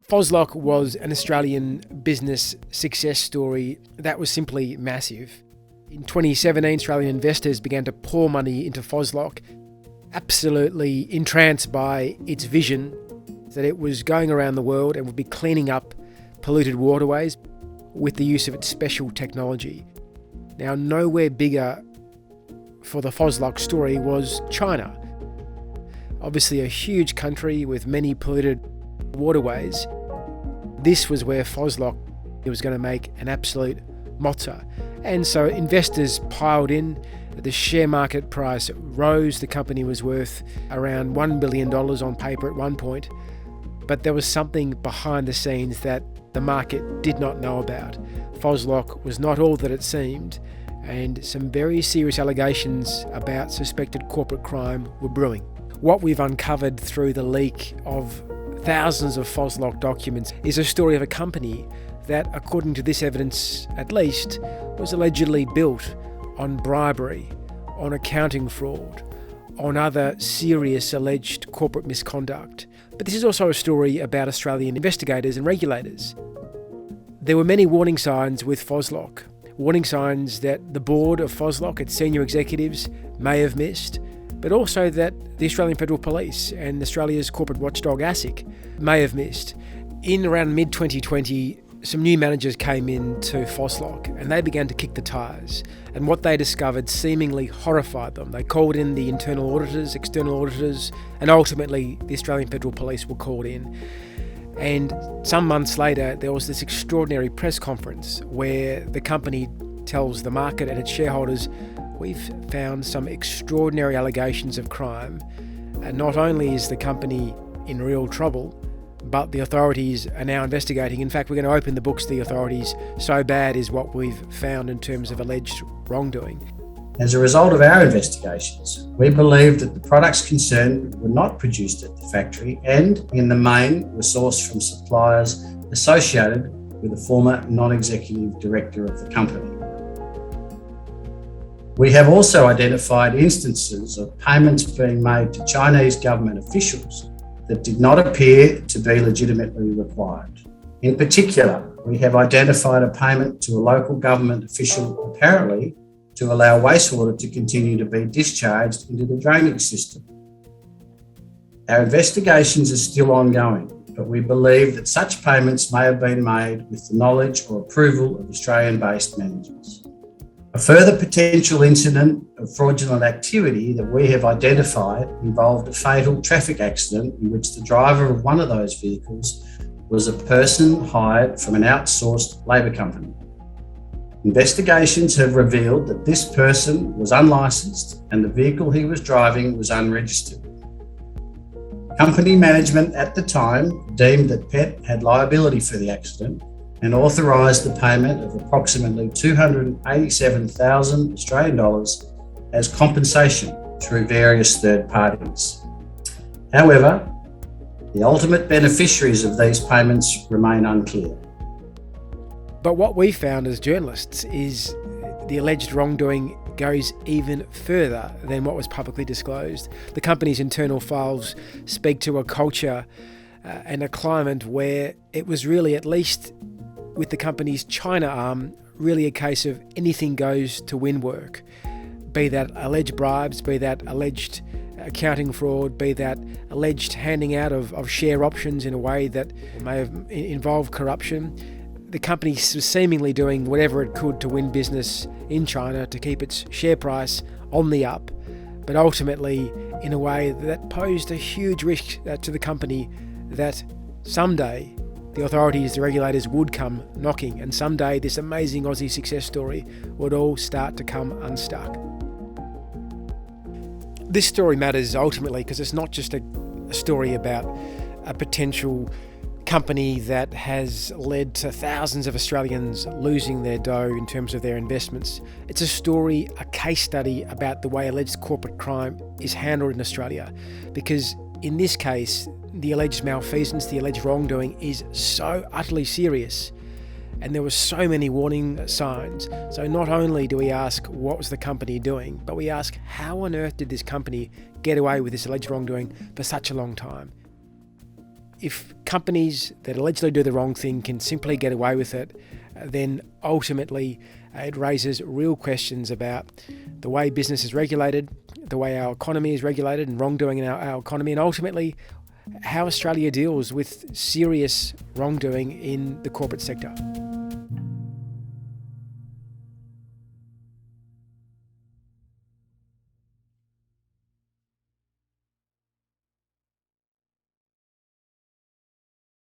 Phoslock was an Australian business success story that was simply massive. In 2017, Australian investors began to pour money into Phoslock, absolutely entranced by its vision that it was going around the world and would be cleaning up polluted waterways with the use of its special technology. Now, nowhere bigger for the Phoslock story was China. Obviously a huge country with many polluted waterways. This was where Phoslock was going to make an absolute mozza. And so investors piled in. The share market price rose. The company was worth around $1 billion on paper at one point. But there was something behind the scenes that the market did not know about. Phoslock was not all that it seemed, and some very serious allegations about suspected corporate crime were brewing. What we've uncovered through the leak of thousands of Phoslock documents is a story of a company that, according to this evidence at least, was allegedly built on bribery, on accounting fraud, on other serious alleged corporate misconduct. But this is also a story about Australian investigators and regulators. There were many warning signs with Phoslock, warning signs that the board of Phoslock, its senior executives, may have missed, but also that the Australian Federal Police and Australia's corporate watchdog ASIC may have missed. In around mid-2020, some new managers came into Phoslock and they began to kick the tyres, and what they discovered seemingly horrified them. They called in the internal auditors, external auditors, and ultimately the Australian Federal Police were called in. And some months later, there was this extraordinary press conference where the company tells the market and its shareholders, we've found some extraordinary allegations of crime, and not only is the company in real trouble, but the authorities are now investigating. In fact, we're going to open the books to the authorities. So bad is what we've found in terms of alleged wrongdoing. As a result of our investigations, we believe that the products concerned were not produced at the factory and, in the main, were sourced from suppliers associated with a former non-executive director of the company. We have also identified instances of payments being made to Chinese government officials that did not appear to be legitimately required. In particular, we have identified a payment to a local government official apparently to allow wastewater to continue to be discharged into the drainage system. Our investigations are still ongoing, but we believe that such payments may have been made with the knowledge or approval of Australian-based managers. A further potential incident of fraudulent activity that we have identified involved a fatal traffic accident in which the driver of one of those vehicles was a person hired from an outsourced labour company. Investigations have revealed that this person was unlicensed and the vehicle he was driving was unregistered. Company management at the time deemed that PET had liability for the accident and authorised the payment of approximately 287,000 Australian dollars as compensation through various third parties. However, the ultimate beneficiaries of these payments remain unclear. But what we found as journalists is the alleged wrongdoing goes even further than what was publicly disclosed. The company's internal files speak to a culture and a climate where it was really, at least with the company's China arm, really a case of anything goes to win work. Be that alleged bribes, be that alleged accounting fraud, be that alleged handing out of share options in a way that may have involved corruption. The company was seemingly doing whatever it could to win business in China to keep its share price on the up, but ultimately in a way that posed a huge risk to the company that someday the authorities, the regulators would come knocking, and someday this amazing Aussie success story would all start to come unstuck. This story matters ultimately because it's not just a story about a potential company that has led to thousands of Australians losing their dough in terms of their investments. It's a story, a case study about the way alleged corporate crime is handled in Australia, because in this case, the alleged malfeasance, the alleged wrongdoing is so utterly serious, and there were so many warning signs. So not only do we ask what was the company doing, but we ask how on earth did this company get away with this alleged wrongdoing for such a long time? if companies that allegedly do the wrong thing can simply get away with it, then ultimately it raises real questions about the way business is regulated, the way our economy is regulated and wrongdoing in our economy, and ultimately how Australia deals with serious wrongdoing in the corporate sector.